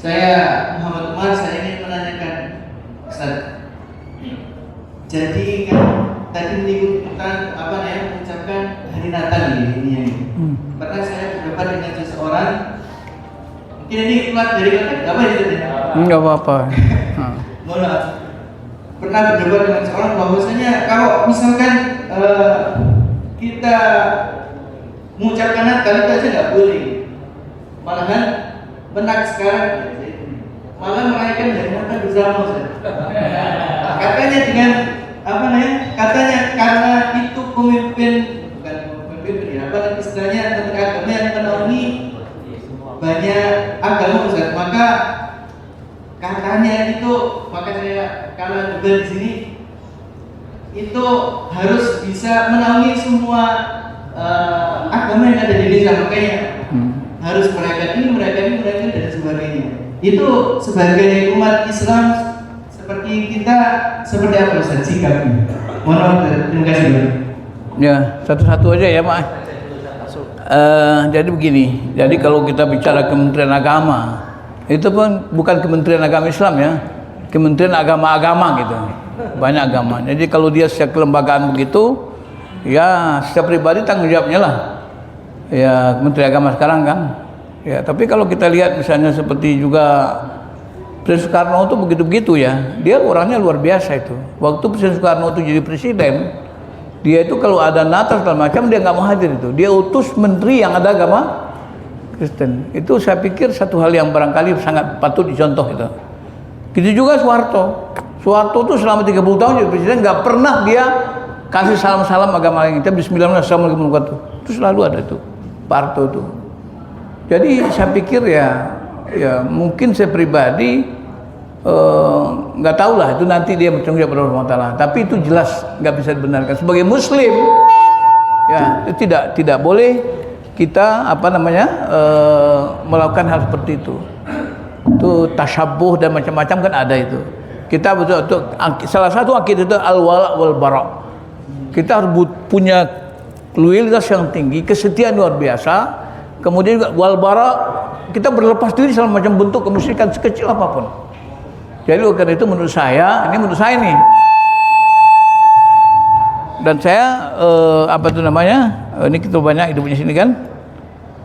Saya Muhammad Umar, saya ingin menanyakan, Ustaz. Jadi kan tadi kita mengucapkan hari Natal ini. Pernah saya berdebat dengan seseorang, mungkin ini keluar dari konteks, apa ya Ustaz? Enggak apa-apa. Mohon maaf. Pernah berdebat dengan seorang bahwasanya kalau misalkan kita mengucapkan Natal itu aja nggak boleh. Malahan benak sekarang malah merayakan hari Natal bersama, Ustaz. Katanya dengan katanya karena itu pemimpin istilahnya menteri agama yang menaungi banyak agama, Ustaz. Maka katanya itu, maka saya kalau juga di sini itu harus bisa menaungi semua agama yang ada di Indonesia, makanya harus merayakan dan sebagainya. Itu sebagai umat Islam seperti kita, seperti apa Ustaz sikapnya? Mohon maaf, terima kasih. Ya, satu-satu aja ya, Mak. Jadi begini, jadi kalau kita bicara Kementerian Agama, itu pun bukan Kementerian Agama Islam ya, Kementerian Agama-agama gitu, banyak agama. Jadi kalau dia secara kelembagaan begitu, ya setiap pribadi tanggung jawabnya lah. Ya Kementerian Agama sekarang kan. Ya, tapi kalau kita lihat misalnya seperti juga Presiden Soekarno itu begitu-begitu ya, dia orangnya luar biasa itu. Waktu Presiden Soekarno itu jadi presiden, dia itu kalau ada Natal segala macam dia nggak mau hadir itu. Dia utus menteri yang ada agama Kristen. Itu saya pikir satu hal yang barangkali sangat patut dicontoh itu. Gitu juga Soeharto. Soeharto itu selama 30 tahun jadi presiden nggak pernah dia kasih salam-salam agama lain. Kita Bismillahirrahmanirrahim itu selalu ada itu. Pak Harto itu. Jadi saya pikir ya mungkin saya pribadi nggak tahu lah itu nanti dia bertanggung jawab pada Allah Taala. Tapi itu jelas nggak bisa dibenarkan sebagai Muslim. Ya itu tidak boleh kita melakukan hal seperti itu. Itu tasyabuh dan macam-macam kan ada itu. Kita betul-betul salah satu akidah itu al-wala wal bara. Kita harus punya loyalitas yang tinggi, kesetiaan luar biasa. Kemudian juga wal bara, kita berlepas diri selama macam bentuk kemusyrikan sekecil apapun. Jadi karena itu menurut saya nih. Dan saya ini kita banyak hidupnya sini kan.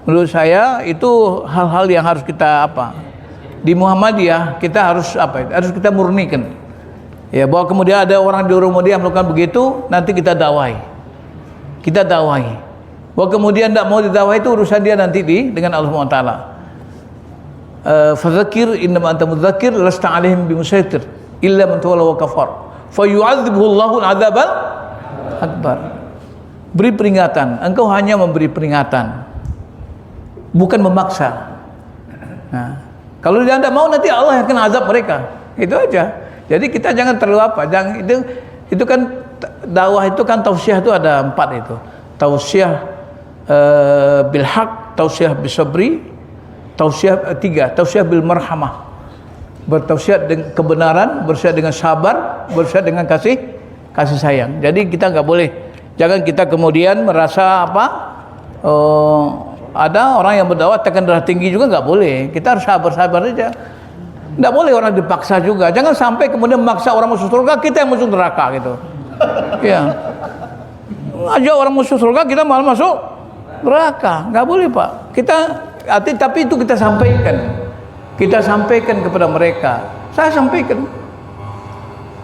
Menurut saya itu hal-hal yang harus kita di Muhammadiyah kita harus harus kita murnikan. Ya, bahwa kemudian ada orang di Muhammadiyah melakukan begitu, nanti kita dakwahi. Bahwa kemudian tidak mau didakwahi itu urusan dia nanti dengan Allah SWT. Fadzakir innama anta mudzakir lasta alaihim bimusaitir illa man tawalla wa kafar fayu'adzibuhu Allahu al-'adzabal akbar. Beri peringatan, engkau hanya memberi peringatan, bukan memaksa. Nah, kalau dia tidak mau nanti Allah yang akan azab mereka. Itu aja. Jadi kita jangan terlalu itu kan dakwah itu kan tausiah itu ada 4 itu. Tausiah bil haq, tausiah bis sabri, tausiah 3, tausiah bil marhamah. Bertausiah dengan kebenaran, bertausiah dengan sabar, bertausiah dengan kasih sayang. Jadi kita nggak boleh, jangan kita kemudian merasa ada orang yang berdakwah tekan darah tinggi juga nggak boleh. Kita harus sabar aja. Nggak boleh orang dipaksa juga. Jangan sampai kemudian memaksa orang masuk surga, kita yang masuk neraka gitu. Ya. Aja orang masuk surga, kita malah masuk neraka. Nggak boleh Pak. Tapi itu kita sampaikan. Kita sampaikan kepada mereka. Saya sampaikan.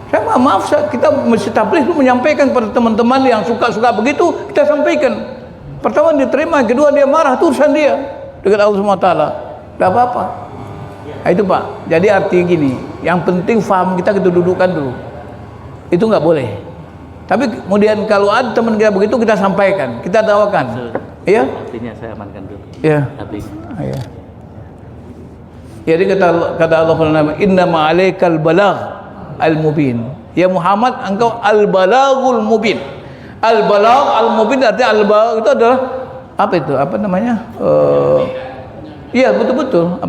Saya maaf, kita mesti tabligh itu menyampaikan kepada teman-teman yang suka begitu, kita sampaikan. Pertama diterima, kedua dia marah, itu urusan dia dengan Allah SWT. Tidak apa-apa. Nah, itu Pak. Jadi arti gini, yang penting faham kita dudukkan dulu. Itu nggak boleh. Tapi kemudian kalau ada teman kita begitu, kita sampaikan, kita dakwakan. Iya? Artinya saya amankan dulu. Iya. Iya. Jadi kata Allah SWT, inna ma'alaikal balagh al-mubin. Ya Muhammad, engkau al-balaghul mubin. Al-balagh al-mubin artinya al-balagh itu adalah apa itu? Apa namanya? Iya betul-betul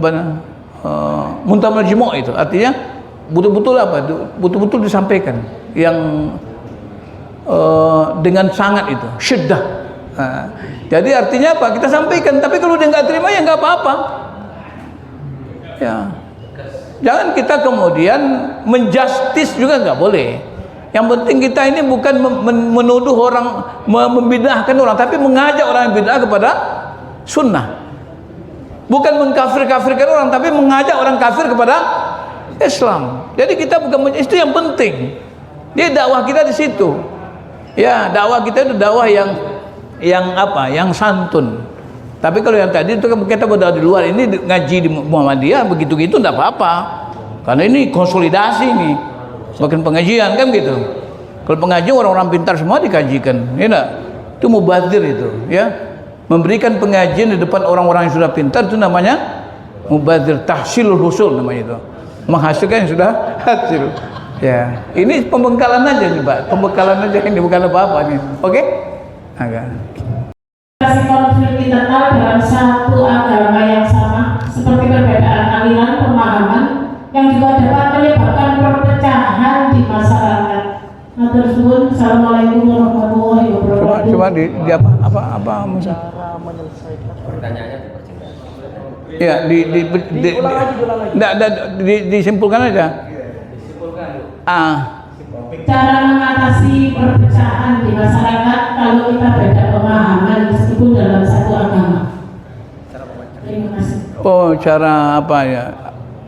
muntamal jmu' itu artinya betul-betul betul-betul disampaikan yang dengan sangat itu syiddah. Jadi artinya apa? Kita sampaikan, tapi kalau dia nggak terima ya nggak apa-apa. Ya, Jangan kita kemudian menjustis juga nggak boleh. Yang penting kita ini bukan menuduh orang, membid'ahkan orang, tapi mengajak orang yang bid'ah kepada sunnah. Bukan mengkafir-kafirkan orang, tapi mengajak orang kafir kepada Islam. Jadi kita bukan, itu yang penting. Jadi dakwah kita di situ. Ya, dakwah kita itu dakwah yang apa? Yang santun. Tapi kalau yang tadi itu kan kita berada di luar, ini ngaji di Muhammadiyah begitu-gitu enggak apa-apa. Karena ini konsolidasi nih. Bahkan pengajian kan gitu. Kalau pengajian orang-orang pintar semua dikajikan, ya enggak? Itu mubadzir itu, ya. Memberikan pengajian di depan orang-orang yang sudah pintar itu namanya mubadzir, tahsilul husul namanya itu. Menghasilkan yang sudah hasil. Ya, ini pembekalan aja nih, Pak. Pembekalan aja ini bukan apa-apa nih. Oke? Agak. Konflik internal dalam satu agama yang sama, seperti perbedaan aliran pemahaman yang juga dapat menyebabkan perpecahan di masyarakat. Matur suwun. Assalamualaikum warahmatullahi wabarakatuh. Coba di apa Musa? Pertanyaannya diperjelas. Ya, disimpulkan aja. Cara mengatasi perpecahan di masyarakat kalau kita beda pemahaman meskipun dalam satu agama. Terima kasih. Oh, cara apa ya?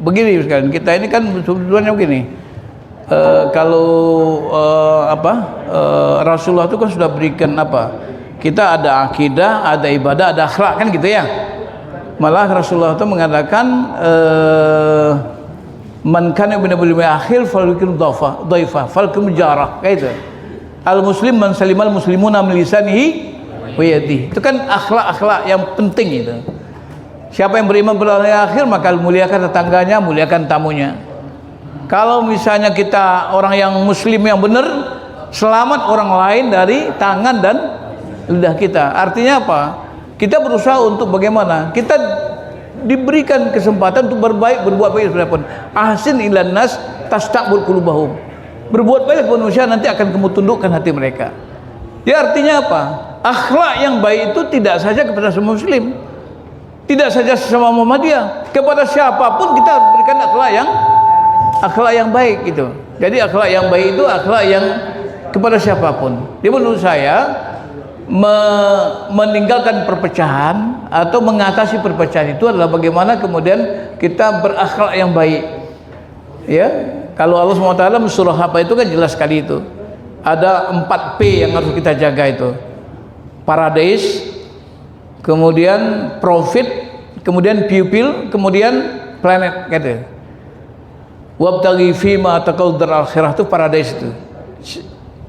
Begini sekalian, kita ini kan tujuannya begini. Rasulullah itu kan sudah berikan apa? Kita ada akidah, ada ibadah, ada akhlak kan gitu ya. Malah Rasulullah itu mengatakan man kana min bil akhir falyukrim dhaifa falkum jarah, kayak itu. Al muslim man salimal muslimuna min lisanihi wa yadihi. Itu kan akhlak-akhlak yang penting itu. Siapa yang beriman pada hari akhir maka muliakan tetangganya, muliakan tamunya. Kalau misalnya kita orang yang muslim yang benar, selamat orang lain dari tangan dan lidah kita. Artinya apa? Kita berusaha untuk bagaimana? Kita diberikan kesempatan untuk berbuat baik sebenarnya. Ahsin ilan nas tastaqbul qulubahum. Berbuat baik kepada manusia nanti akan kamu tundukkan hati mereka. Ya, artinya apa? Akhlak yang baik itu tidak saja kepada semua muslim, tidak saja sesama Muhammadiyah, kepada siapapun kita harus berikan akhlak yang baik gitu. Jadi akhlak yang baik itu akhlak yang kepada siapapun. Dia menurut saya meninggalkan perpecahan atau mengatasi perpecahan itu adalah bagaimana kemudian kita berakhlak yang baik. Ya, kalau Allah SWT surah apa itu kan jelas sekali itu. Ada 4 P yang harus kita jaga itu. Paradise, kemudian profit, kemudian pupil, kemudian planet gitu. Wabtaghi fima taqul daral akhirah itu paradise itu.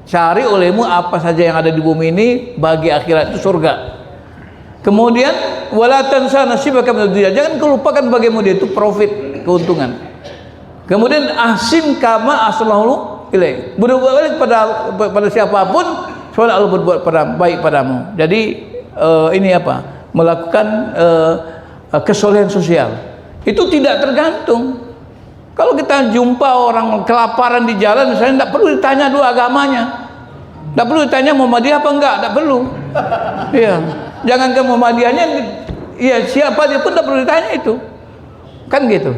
Cari olehmu apa saja yang ada di bumi ini bagi akhirat itu surga. Kemudian wala tansa nasibaka minad dunya, jangan kelupakan bagimu dia itu profit, keuntungan. Kemudian ahsin kama aslahu ilaik, berbuat baik pada siapapun soalnya Allah berbuat baik padamu. Jadi ini apa? Melakukan kesolehan sosial. Itu tidak tergantung. Kalau kita jumpa orang kelaparan di jalan misalnya, tidak perlu ditanya dulu agamanya, tidak perlu ditanya Muhammadiyah apa enggak, tidak perlu. Iya, jangan ke Muhammadiyahnya, ya siapa dia pun tidak perlu ditanya itu, kan gitu.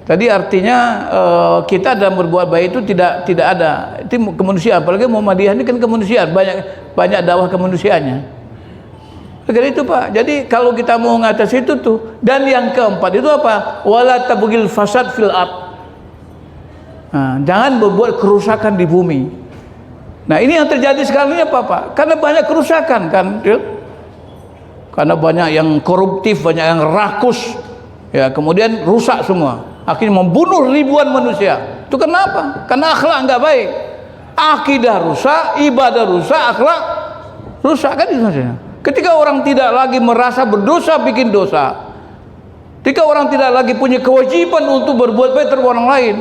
Tadi artinya kita dalam berbuat baik itu tidak ada, itu kemanusiaan. Apalagi Muhammadiyah ini kan kemanusiaan, banyak dakwah kemanusiaannya. Karena itu Pak, jadi kalau kita mau mengatasi itu tuh, dan yang keempat itu apa? Wala tabghil fasad fil ard. Nah, jangan berbuat kerusakan di bumi. Nah, ini yang terjadi sekarang ini apa Pak? Karena banyak kerusakan kan, ya? Karena banyak yang koruptif, banyak yang rakus, ya kemudian rusak semua. Akhirnya membunuh ribuan manusia. Itu kenapa? Karena akhlak nggak baik. Akidah rusak, ibadah rusak, akhlak rusak kan itu saja. Ketika orang tidak lagi merasa berdosa bikin dosa, ketika orang tidak lagi punya kewajiban untuk berbuat baik terhadap orang lain,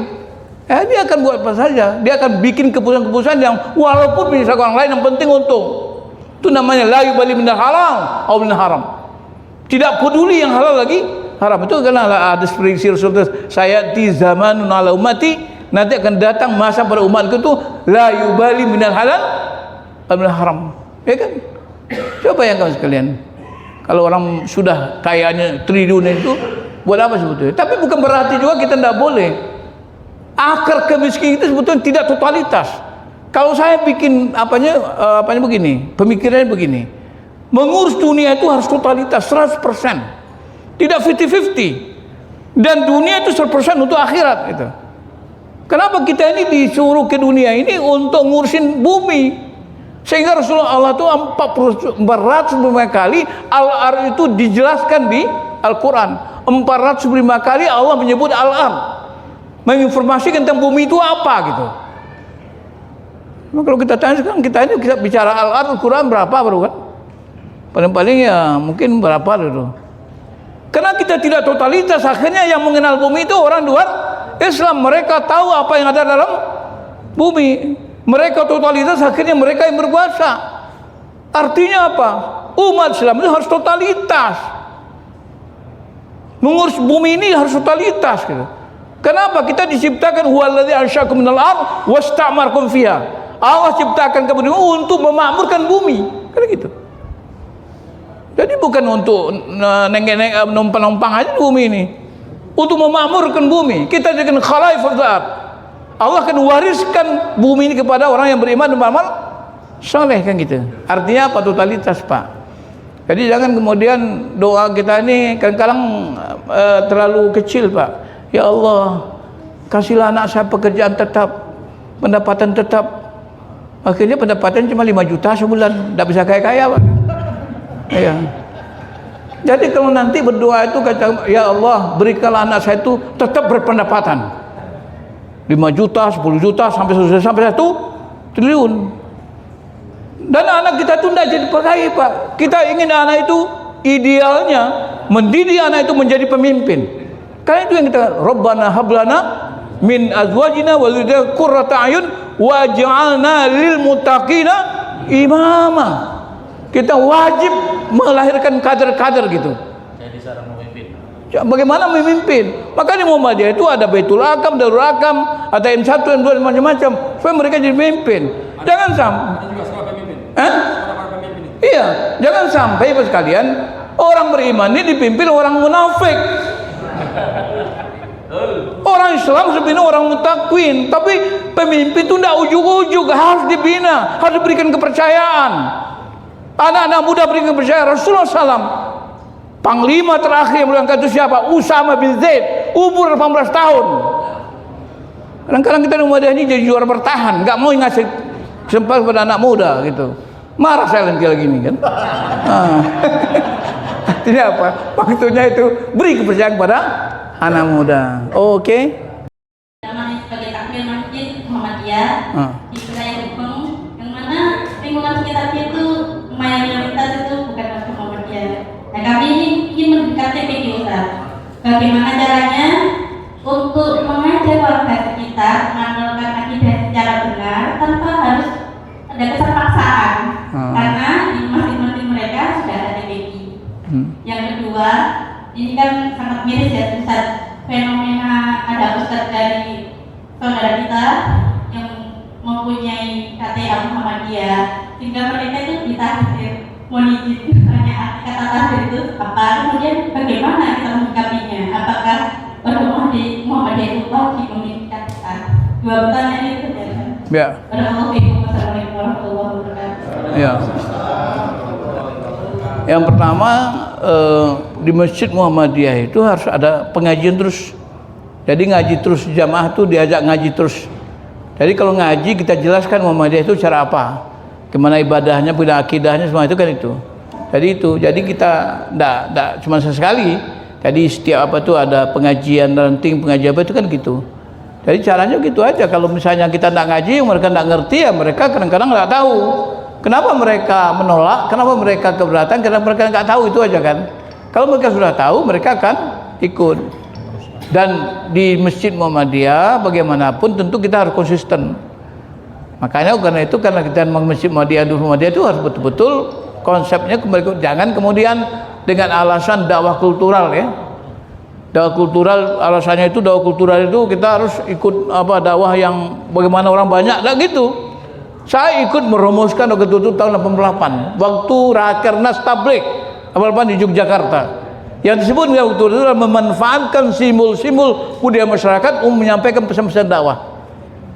dia akan buat apa saja. Dia akan bikin keputusan-keputusan yang walaupun bisa orang lain yang penting untung. Itu namanya la yubali minal halal atau minal haram. Tidak peduli yang halal lagi haram. Itu karena ada prediksi Rasulullah, saya di zamanun ala ummati, nanti akan datang masa pada umatku itu la yubali minal halal atau minal haram. Ya kan? Coba bayangkan sekalian, kalau orang sudah kayanya triliun itu Buat apa sebetulnya? Tapi bukan berarti juga kita tidak boleh. Akar kemiskinan itu sebetulnya tidak totalitas. Kalau saya bikin apanya begini, pemikirannya begini. Mengurus dunia itu harus totalitas 100%. Tidak 50-50. Dan dunia itu 100% untuk akhirat gitu. Kenapa kita ini disuruh ke dunia ini untuk ngurusin bumi? Sehingga Rasulullah Allah itu 405 kali Al-Ar itu dijelaskan di Al-Quran. 405 kali Allah menyebut Al-Ar, menginformasikan tentang bumi itu apa gitu. Nah, kalau kita tanya sekarang, kita bicara Al-Ar, Al-Quran berapa baru kan? Paling-paling ya mungkin berapa dulu. Karena kita tidak totalitas, akhirnya yang mengenal bumi itu orang luar Islam. Mereka tahu apa yang ada dalam bumi. Mereka totalitas, akhirnya mereka yang berkuasa. Artinya apa? Umat Islam itu harus totalitas. Mengurus bumi ini harus totalitas gitu. Kenapa? Kita diciptakan huwallazi ansya'akum minal ardh wasta'markum fiha. Allah ciptakan kamu untuk memakmurkan bumi. Kan gitu. Jadi bukan untuk numpang-numpang aja bumi ini. Untuk memakmurkan bumi. Kita jadikan khalaiful ardh. Allah akan wariskan bumi ini kepada orang yang beriman dan beramal saleh, kan gitu. Artinya apa? Totalitas, Pak. Jadi jangan kemudian doa kita ini kadang-kadang terlalu kecil, Pak. Ya Allah, kasihlah anak saya pekerjaan tetap, pendapatan tetap. Akhirnya pendapatan cuma 5 juta sebulan, tidak bisa kaya-kaya, Pak. Ya. Jadi kalau nanti berdoa itu kata, ya Allah, berikanlah anak saya itu tetap berpendapatan. 5 juta, 10 juta, sampai 1 triliun. Dan anak kita itu tidak jadi pegawai, Pak. Kita ingin anak itu idealnya mendidik anak itu menjadi pemimpin. Karena itu yang kita Rabbana hablana min azwajina wa dzurriyyatina qurrata a'yun waj'alna lil muttaqina imama. Kita wajib melahirkan kader-kader gitu. Jadi seorang pemimpin. Bagaimana memimpin? Makanya Muhammadiyah itu ada Baitul Akam, Darul Akam, ada M1, M2 macam-macam supaya mereka jadi pemimpin. Jangan sampai iya, jangan sampai Bapak sekalian orang beriman ini dipimpin orang munafik. Orang Islam sebenarnya orang mutakwin, tapi pemimpin itu tidak ujug-ujug, harus dibina, harus diberikan kepercayaan. Anak-anak muda berikan kepercayaan. Rasulullah SAW, panglima terakhir yang berangkat itu siapa? Usama bin Zaid, umur 18 tahun. Kadang-kadang kita Muhammadiyah ini jadi juara bertahan, nggak mau ngasih kesempatan kepada anak muda gitu. Marah saya nanti lagi ini kan. Artinya apa? Maksudnya itu beri kepercayaan kepada anak muda. Oke. Namanya sebagai takmir masjid Muhammadiyah di wilayah Gupeng, yang mana lingkungan sekitarnya itu mayoritas itu bukan masuk Muhammadiyah. Nah, kami ini ingin mendekati PG Ustaz. Bagaimana caranya untuk mengajak warga sekitar mengamalkan akidah secara benar tanpa harus ada kesan paksaan. Karena di masing-masing mereka sudah ada TPG. Yang kedua, ini kan sangat miris ya Ustaz, fenomena ada Ustaz dari saudara kita yang mempunyai KTA Muhammadiyah, sehingga mereka itu ditahdir. Mohon izin tanya arti kata tahdir itu apa, kemudian bagaimana kita menyikapinya, apakah Muhammadiyah itu wajib memiliki KTA? Dua pertanyaan itu ya. Assalamualaikum warahmatullahi wabarakatuh. Ya. Yang pertama di Masjid Muhammadiyah itu harus ada pengajian terus. Jadi ngaji terus, jamaah itu diajak ngaji terus. Jadi kalau ngaji kita jelaskan Muhammadiyah itu cara apa, gimana ibadahnya, punya akidahnya, semua itu kan itu. Jadi kita tidak cuma sesekali. Jadi setiap apa tuh ada pengajian ranting, pengajian apa itu kan gitu. Jadi caranya gitu aja. Kalau misalnya kita tidak ngaji, mereka tidak ngerti, ya mereka kadang-kadang nggak tahu. Kenapa mereka menolak? Kenapa mereka keberatan? Karena mereka nggak tahu, itu aja kan. Kalau mereka sudah tahu, mereka akan ikut. Dan di Masjid Muhammadiyah bagaimanapun tentu kita harus konsisten. Makanya karena itu, karena kita Masjid Muhammadiyah itu harus betul-betul konsepnya kembali. Jangan kemudian dengan alasan dakwah kultural ya. Dakwah kultural, alasannya itu dakwah kultural itu kita harus ikut apa dakwah yang bagaimana orang banyak, enggak gitu. Saya ikut merumuskan waktu itu tahun 88 waktu Rakernas Tabligh 88 di Yogyakarta. Yang disebut dengan kultur itu adalah memanfaatkan simbol-simbol budaya masyarakat untuk menyampaikan pesan-pesan dakwah.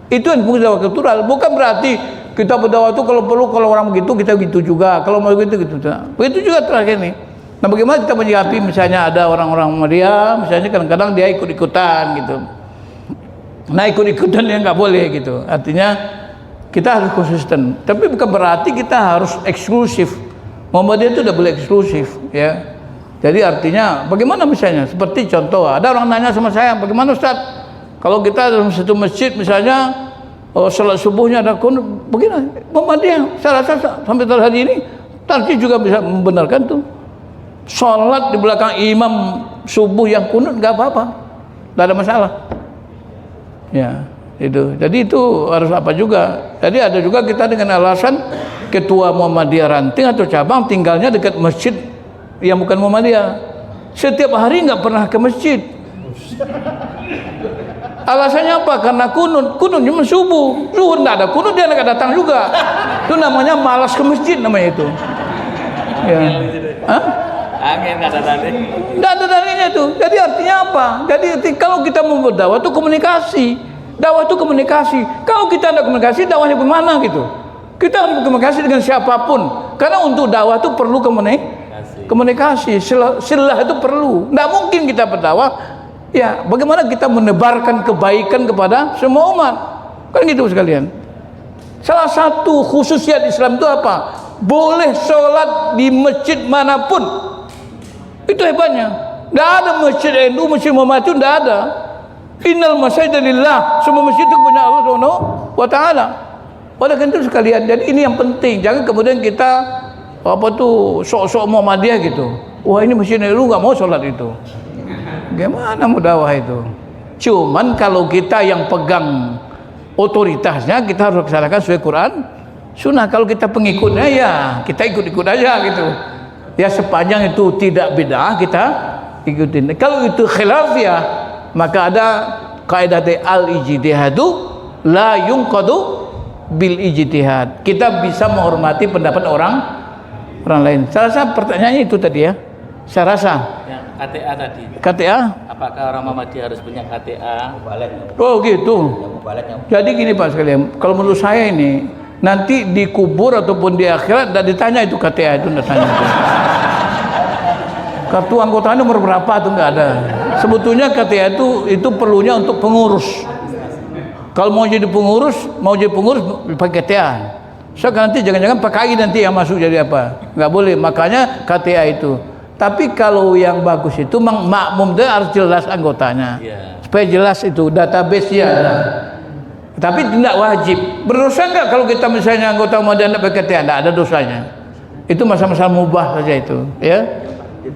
Itu yang disebut dakwah kultural. Bukan berarti kita berdakwah itu kalau perlu, kalau orang begitu kita gitu juga, kalau mau gitu gitu. Begitu juga terakhir ini. Nah, bagaimana kita menyikapi misalnya ada orang-orang Muhammadiyah, misalnya kadang-kadang dia ikut-ikutan gitu. Nah, ikut-ikutan yang nggak boleh gitu. Artinya kita harus konsisten. Tapi bukan berarti kita harus eksklusif. Muhammadiyah itu udah boleh eksklusif, ya. Jadi artinya bagaimana misalnya? Seperti contoh, ada orang nanya sama saya, bagaimana Ustaz? Kalau kita dalam satu masjid misalnya salat subuhnya ada kunut, begini, Muhammadiyah. Saya rasa sampai hari ini Tarji juga bisa membenarkan tuh. Salat di belakang imam subuh yang kunut nggak apa-apa, nggak ada masalah. Ya, itu. Jadi itu harus apa juga. Jadi ada juga kita dengan alasan ketua Muhammadiyah ranting atau cabang tinggalnya dekat masjid yang bukan Muhammadiyah. Setiap hari nggak pernah ke masjid. Alasannya apa? Karena kunut cuma subuh, zuhur nggak ada kunut, dia nggak datang juga. Itu namanya malas ke masjid namanya itu. Ya. Hah? Angin nggak ada tadi. Nggak ada dalilnya itu. Jadi artinya apa? Jadi kalau kita mau berdakwah itu komunikasi. Dakwah itu komunikasi. Kalau kita tidak komunikasi, dakwahnya bagaimana gitu? Kita harus berkomunikasi dengan siapapun. Karena untuk dakwah itu perlu komunikasi. Silah itu perlu. Tidak mungkin kita berdakwah. Ya, bagaimana kita menebarkan kebaikan kepada semua umat? Kan gitu sekalian. Salah satu khususiat Islam itu apa? Boleh sholat di masjid manapun. Itu hebatnya. Tidak ada masjid NU, masjid Muhammad itu tidak ada. Innal masajida lillah. Semua masjid itu punya Allah Subhanahu wa taala. Oleh karena itu sekalian, jadi ini yang penting. Jangan kemudian kita sok-sok Muhammadiyah gitu. Wah, ini masjid NU nggak mau sholat itu. Gimana mau dakwah itu? Cuman kalau kita yang pegang otoritasnya, kita harus laksanakan sesuai Quran, Sunnah. Kalau kita pengikutnya, ya kita ikut-ikut aja gitu. Ya sepanjang itu tidak bid'ah kita ikutin. Kalau itu khilafiyah, maka ada kaidah al-ijtihadu la yunqadu bil ijtihad. Kita bisa menghormati pendapat orang lain. Saya rasa pertanyaannya itu tadi ya. Saya rasa. Yang KTA tadi. KTA? Apakah orang Muhammadiyah harus punya KTA? Oh gitu. Jadi gini Pak sekalian, kalau menurut saya ini nanti dikubur ataupun di akhirat tidak ditanya itu KTA itu, tidak tanya itu. Kartu anggota nomor berapa itu nggak ada. Sebetulnya KTA itu perlunya untuk pengurus. Kalau mau jadi pengurus pakai KTA. So nanti jangan-jangan PKI nanti yang masuk jadi apa? Nggak boleh. Makanya KTA itu. Tapi kalau yang bagus itu makmum dia harus jelas anggotanya. Supaya jelas itu database-nya ada. Tapi tidak wajib. Berdosa enggak kalau kita misalnya anggota Muhammadiyah tidak pakai KTA? Tidak ada dosanya. Itu masalah mubah saja itu, ya.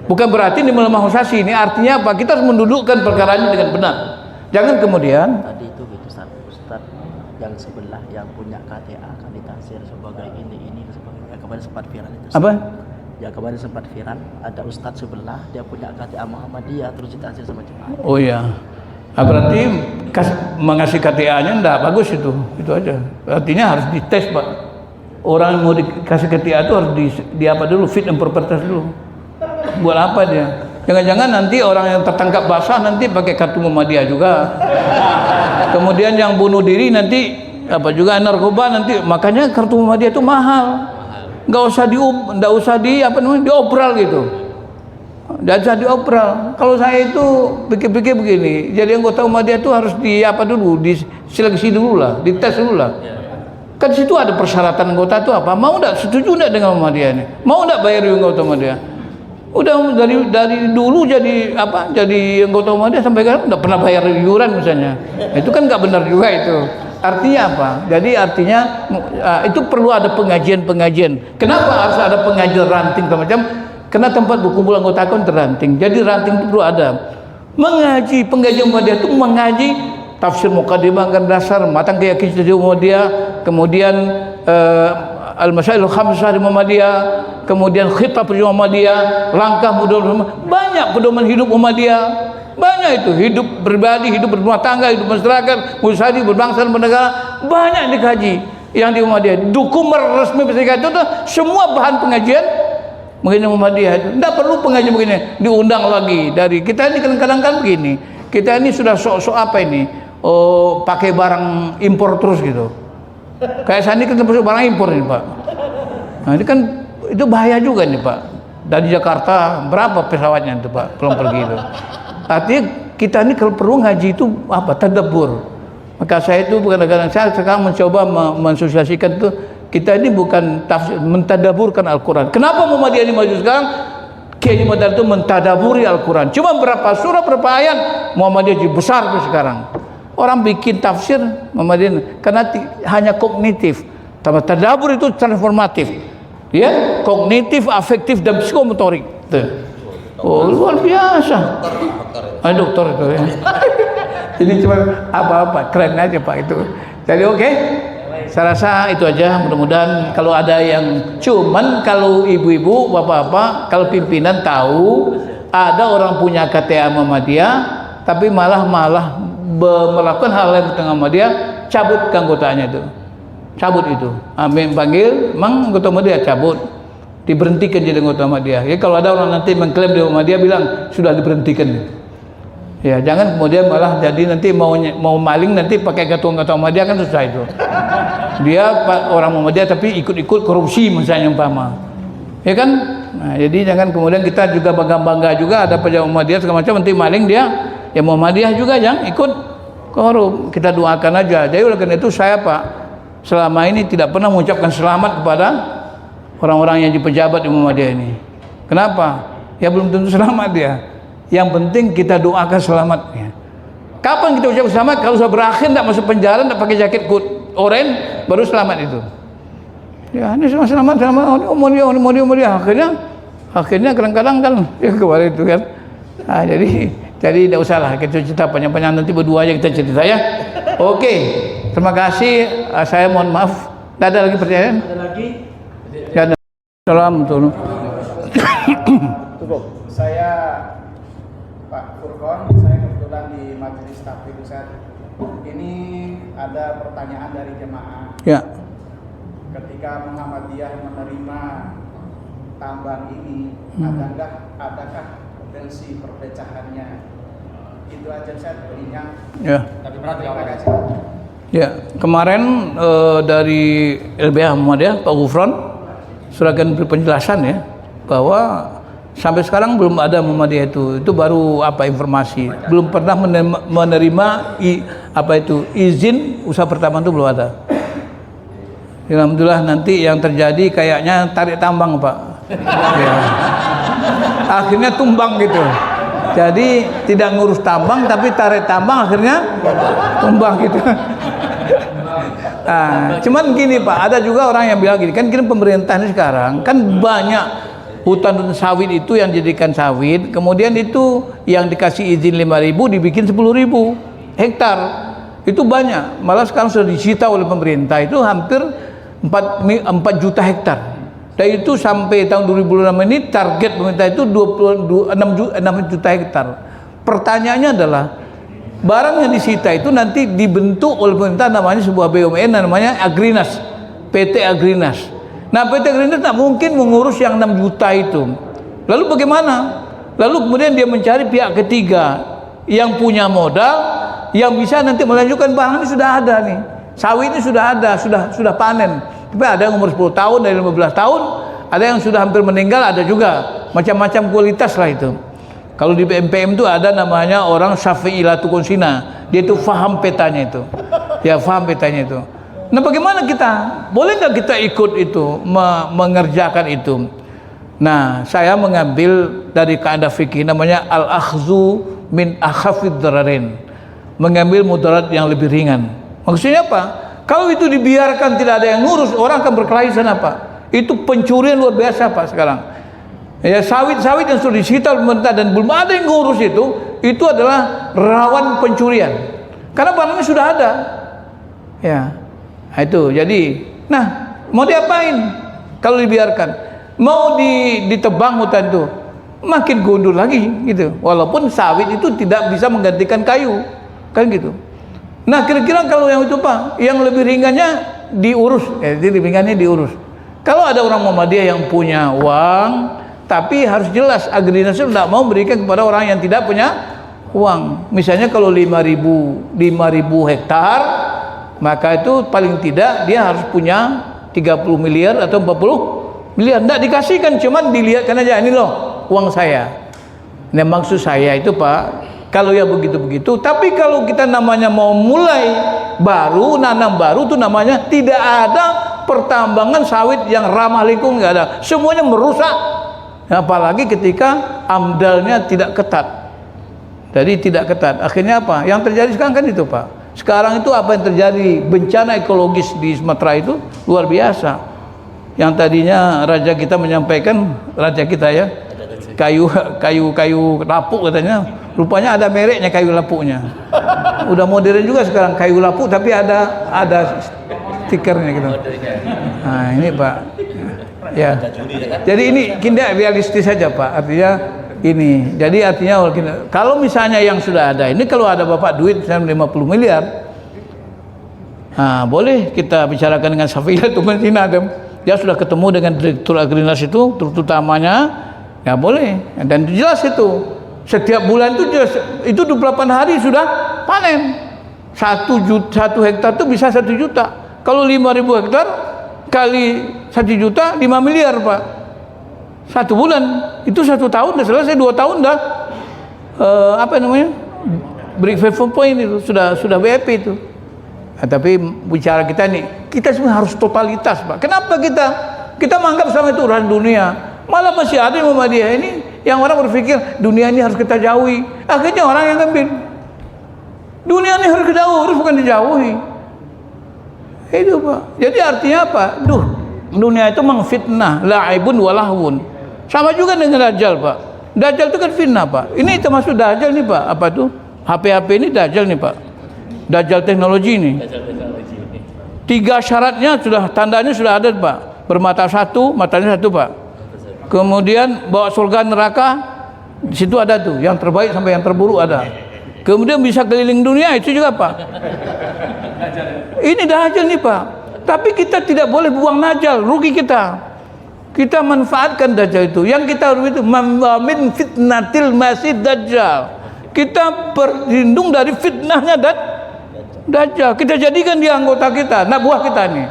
Bukan berarti ini melemahusasi. Ini artinya apa? Kita harus mendudukkan perkara ini dengan benar. Jangan kemudian tadi itu gitu Ustaz yang sebelah yang punya KTA akan ditafsir sebagai ini sebagainya. Kemarin sempat viral itu. apa? Ya kemarin sempat viral ada Ustadz sebelah dia punya KTA Muhammadiyah terus ditafsir sama jemaah. Oh iya. Nah, berarti mengasih KTA-nya enggak bagus itu aja. Artinya harus dites Pak. Orang yang mau dikasih KTA itu harus di apa dulu, fit and proper test dulu. Buat apa dia? Jangan-jangan nanti orang yang tertangkap basah nanti pakai kartu Muhammadiyah juga. Kemudian yang bunuh diri nanti apa juga narkoba nanti, makanya kartu Muhammadiyah itu mahal. Nggak usah diopral gitu. Nggak usah diopral. Kalau saya itu pikir-pikir begini, jadi anggota Muhammadiyah itu harus diseleksi dulu lah, dites dulu lah. Kan situ ada persyaratan anggota itu apa? Mau nggak, setuju nggak dengan Muhammadiyah ini? Mau nggak bayar anggota Muhammadiyah? Udah dari dulu jadi anggota Muhammadiyah sampai sekarang nggak pernah bayar iuran misalnya. Itu kan nggak benar juga itu. Artinya apa? Jadi artinya itu perlu ada pengajian. Kenapa harus ada pengajian ranting macam? Karena tempat berkumpul anggota kan terranting. Jadi ranting itu perlu ada. Mengaji pengajian Muhammadiyah itu mengaji tafsir muqaddimah dan dasar, matang keyakinan di Muhammadiyah, kemudian al-masailul khamsah di Muhammadiyah, kemudian khitab di Muhammadiyah, langkah banyak pedoman hidup Muhammadiyah. Banyak itu, hidup pribadi, hidup berumah tangga, hidup masyarakat, musadi, berbangsa dan bernegara, banyak dikaji yang di Muhammadiyah. Dokumen resmi Perserikatan itu semua bahan pengajian begini Muhammadiyah itu. Tidak perlu pengajian begini, diundang lagi dari kita ini kadang-kadang kan begini. Kita ini sudah sok-sok apa ini? Oh, pakai barang impor terus gitu. Kayak saya ini kan termasuk barang impor ini Pak. Nah ini kan itu bahaya juga nih Pak. Dari Jakarta berapa pesawatnya itu Pak, pulang pergi itu. Artinya kita ini kalau perlu ngaji itu apa? Tadabbur. Maka saya itu kadang-kadang saya sekarang mencoba mensosialisasikan itu, kita ini bukan tafsir, mentadaburkan Al-Quran. Kenapa Muhammadiyah ini maju sekarang? Kiai Muhammad itu mentadaburi Al-Quran. Cuma berapa surah, berapa ayat, Muhammadiyah jadi besar tuh sekarang. Orang bikin tafsir Muhammadiyah karena hanya kognitif. Tadabur itu transformatif. Ya, kognitif, afektif dan psikomotorik. Tuh. Oh, luar biasa. Dokter itu ya. Jadi cuma apa-apa, keren aja Pak itu. Jadi oke. Saya rasa itu aja, mudah-mudahan kalau ada yang cuman kalau ibu-ibu, bapak-bapak, kalau pimpinan tahu ada orang punya KTA Muhammadiyah tapi malah melakukan hal yang tengah Muhammadiyah, cabut keanggotaannya itu. Cabut itu. Amin panggil, mang anggota Muhammadiyah cabut. Diberhentikan jadi anggota Muhammadiyah. Ya kalau ada orang nanti mengklaim di Muhammadiyah bilang sudah diberhentikan. Ya, jangan kemudian malah jadi nanti mau maling nanti pakai ketua Muhammadiyah kan susah itu. Dia orang Muhammadiyah tapi ikut-ikut korupsi misalnya umpama. Ya kan? Nah, jadi jangan kemudian kita juga bangga-bangga juga ada pejabat Muhammadiyah segala macam nanti maling dia ya Muhammadiyah juga yang ikut korup. Kita doakan aja. Jadi oleh karena itu saya Pak selama ini tidak pernah mengucapkan selamat kepada orang-orang yang di pejabat di Muhammadiyah ini. Kenapa? Ya belum tentu selamat dia. Yang penting kita doakan selamatnya. Kapan kita ucap selamat? Kalau sudah berakhir tidak masuk penjara, tidak pakai jaket oranye, baru selamat itu. Ya ini semua selamat, Muhammadiyah. Akhirnya kadang-kadang kan ya kemarin itu kan. Nah, jadi tidak usahlah kita cerita panjang-panjang, nanti berdua aja kita cerita ya. Oke, terima kasih. Saya mohon maaf. Tidak ada lagi pertanyaan? Ada lagi? Ya, Assalamualaikum. Cukup. Saya Pak Furqon, saya kebetulan di Majelis Tahfidz Ustaz. Ini ada pertanyaan dari jemaah. Ya. Ketika Muhammadiyah menerima tambang ini, adakah potensi perpecahannya? Itu aja Ustaz, berinya. Ya. Tapi terima kasih. Ya, kemarin dari LBH Muhammadiyah Pak Gufron sudah akan beri penjelasan ya bahwa sampai sekarang belum ada Muhammadiyah itu baru apa informasi, belum pernah menerima izin usaha pertama itu belum ada. Alhamdulillah nanti yang terjadi kayaknya tarik tambang Pak. Ya. Akhirnya tumbang gitu. Jadi tidak ngurus tambang tapi tarik tambang akhirnya tumbang gitu. Nah, cuman gini Pak, ada juga orang yang bilang gini, kan kira pemerintah ini sekarang kan banyak hutan sawit itu yang dijadikan sawit, kemudian itu yang dikasih izin 5.000 dibikin 10.000 hektar. Itu banyak, malah sekarang sudah disita oleh pemerintah itu hampir 4 juta hektar. Dan itu sampai tahun 2006 ini target pemerintah itu 6 juta hektar. Pertanyaannya adalah barang yang disita itu nanti dibentuk oleh pemerintah namanya sebuah BUMN namanya Agrinas, PT Agrinas. Nah PT Agrinas tak mungkin mengurus yang 6 juta itu. Lalu bagaimana? Lalu kemudian dia mencari pihak ketiga yang punya modal, yang bisa nanti melanjutkan barang ini sudah ada nih. Sawit ini sudah ada, sudah panen. Tapi ada yang umur 10 tahun, dari 15 tahun, ada yang sudah hampir meninggal, ada juga macam-macam kualitas lah itu. Kalau di BMPM itu ada namanya orang Syafi'ilatu Konsina, dia itu faham petanya itu. Ya faham petanya itu. Nah bagaimana kita? Boleh nggak kita ikut itu, mengerjakan itu? Nah saya mengambil dari kaidah fikih namanya al-akhzu min akhafid dararin, mengambil mudarat yang lebih ringan. Maksudnya apa? Kalau itu dibiarkan tidak ada yang ngurus, orang akan berkelahi sana Pak. Itu pencurian luar biasa Pak sekarang. Ya sawit-sawit yang sudah disita pemerintah dan belum ada yang ngurus itu adalah rawan pencurian. Karena barangnya sudah ada. Ya. Nah, itu. Jadi, nah, mau diapain kalau dibiarkan? Mau ditebang hutan itu, makin gundul lagi gitu. Walaupun sawit itu tidak bisa menggantikan kayu. Kan gitu. Nah, kira-kira kalau yang itu Pak, yang lebih ringannya diurus, jadi ringannya diurus. Kalau ada orang Muhammadiyah yang punya uang, tapi harus jelas agrinasi tidak mau berikan kepada orang yang tidak punya uang. Misalnya kalau 5.000 hektar, maka itu paling tidak dia harus punya 30 miliar atau 40 miliar. Tidak dikasihkan, cuman dilihatkan aja, ini loh uang saya. Nah, maksud saya itu Pak, kalau ya begitu-begitu. Tapi kalau kita namanya mau mulai baru, nanam baru, itu namanya tidak ada pertambangan sawit yang ramah lingkungan, nggak ada. Semuanya merusak. Apalagi ketika amdalnya tidak ketat. Jadi tidak ketat. Akhirnya apa? Yang terjadi sekarang kan itu Pak. Sekarang itu apa yang terjadi? Bencana ekologis di Sumatera itu luar biasa. Yang tadinya raja kita menyampaikan, raja kita ya, kayu lapuk katanya, rupanya ada mereknya kayu lapuknya. Udah modern juga sekarang kayu lapuk, tapi ada stikernya gitu. Nah ini Pak, ya. Jadi ini kita realistis saja Pak. Artinya ini, jadi artinya kalau misalnya yang sudah ada ini, kalau ada Bapak duit 50 miliar, nah boleh kita bicarakan dengan Safia Tuman Sinadem. Dia sudah ketemu dengan direktur Agrinas itu, terutamanya, ya boleh. Dan jelas itu, setiap bulan itu jelas, itu 28 hari sudah panen. 1 hektar itu bisa 1 juta. Kalau 5.000 hektar kali 1 juta, 5 miliar Pak. 1 bulan itu 1 tahun dah selesai, 2 tahun dah apa namanya, break even point itu sudah BEP itu. Nah, tapi bicara kita nih, kita semua harus totalitas Pak. Kenapa kita menganggap sama itu urusan dunia, malah masih ada yang Muhammadiyah ini yang orang berpikir dunia ini harus kita jauhi. Akhirnya orang yang ngambil dunia ini harus kita jauhi, harus bukan dijauhi. Itu Pak. Jadi artinya apa? Dunia itu mengfitnah, la'ibun walahun. Sama juga dengan Dajjal Pak. Dajjal itu kan fitnah Pak. Ini termasuk Dajjal nih Pak. Apa tuh? HP ini Dajjal nih Pak. Dajjal teknologi ini. 3 syaratnya sudah, tandanya sudah ada Pak. Bermata 1, matanya 1 Pak. Kemudian bawa surga neraka, di situ ada tuh. Yang terbaik sampai yang terburuk ada. Kemudian bisa keliling dunia, itu juga Pak. Ini Dajjal nih Pak. Tapi kita tidak boleh buang Dajjal, rugi kita. Kita manfaatkan Dajjal itu. Yang kita harus itu min fitnatil masih Dajjal. Kita berlindung dari fitnahnya Dajjal. Kita jadikan dia anggota kita, anak buah kita nih,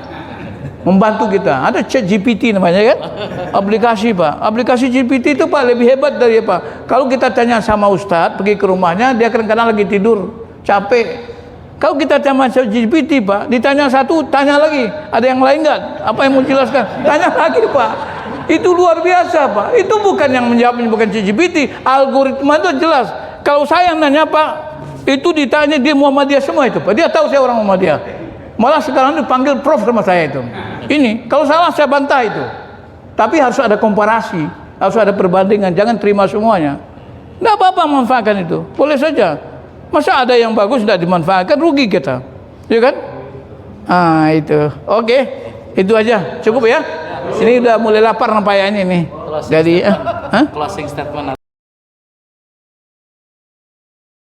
membantu kita. Ada ChatGPT namanya kan, aplikasi Pak. Aplikasi GPT itu Pak lebih hebat dari Pak. Kalau kita tanya sama Ustadz, pergi ke rumahnya, dia kadang-kadang lagi tidur, capek. Kalau kita tanya ChatGPT Pak, ditanya satu, tanya lagi, ada yang lain nggak? Apa yang mau jelaskan? Tanya lagi Pak. Itu luar biasa Pak. Itu bukan yang menjawabnya, bukan ChatGPT. Algoritma itu jelas. Kalau saya yang nanya Pak, itu ditanya dia Muhammadiyah semua itu Pak. Dia tahu saya orang Muhammadiyah. Malah sekarang dipanggil Prof sama saya itu. Ini kalau salah saya bantah itu. Tapi harus ada komparasi, harus ada perbandingan. Jangan terima semuanya. Nggak apa-apa manfaatkan itu, boleh saja. Masa ada yang bagus tidak dimanfaatkan, rugi kita, ya kan? Ah itu, oke, itu aja, cukup ya. Ini udah mulai lapar nampaknya ini nih. Jadi, closing statement.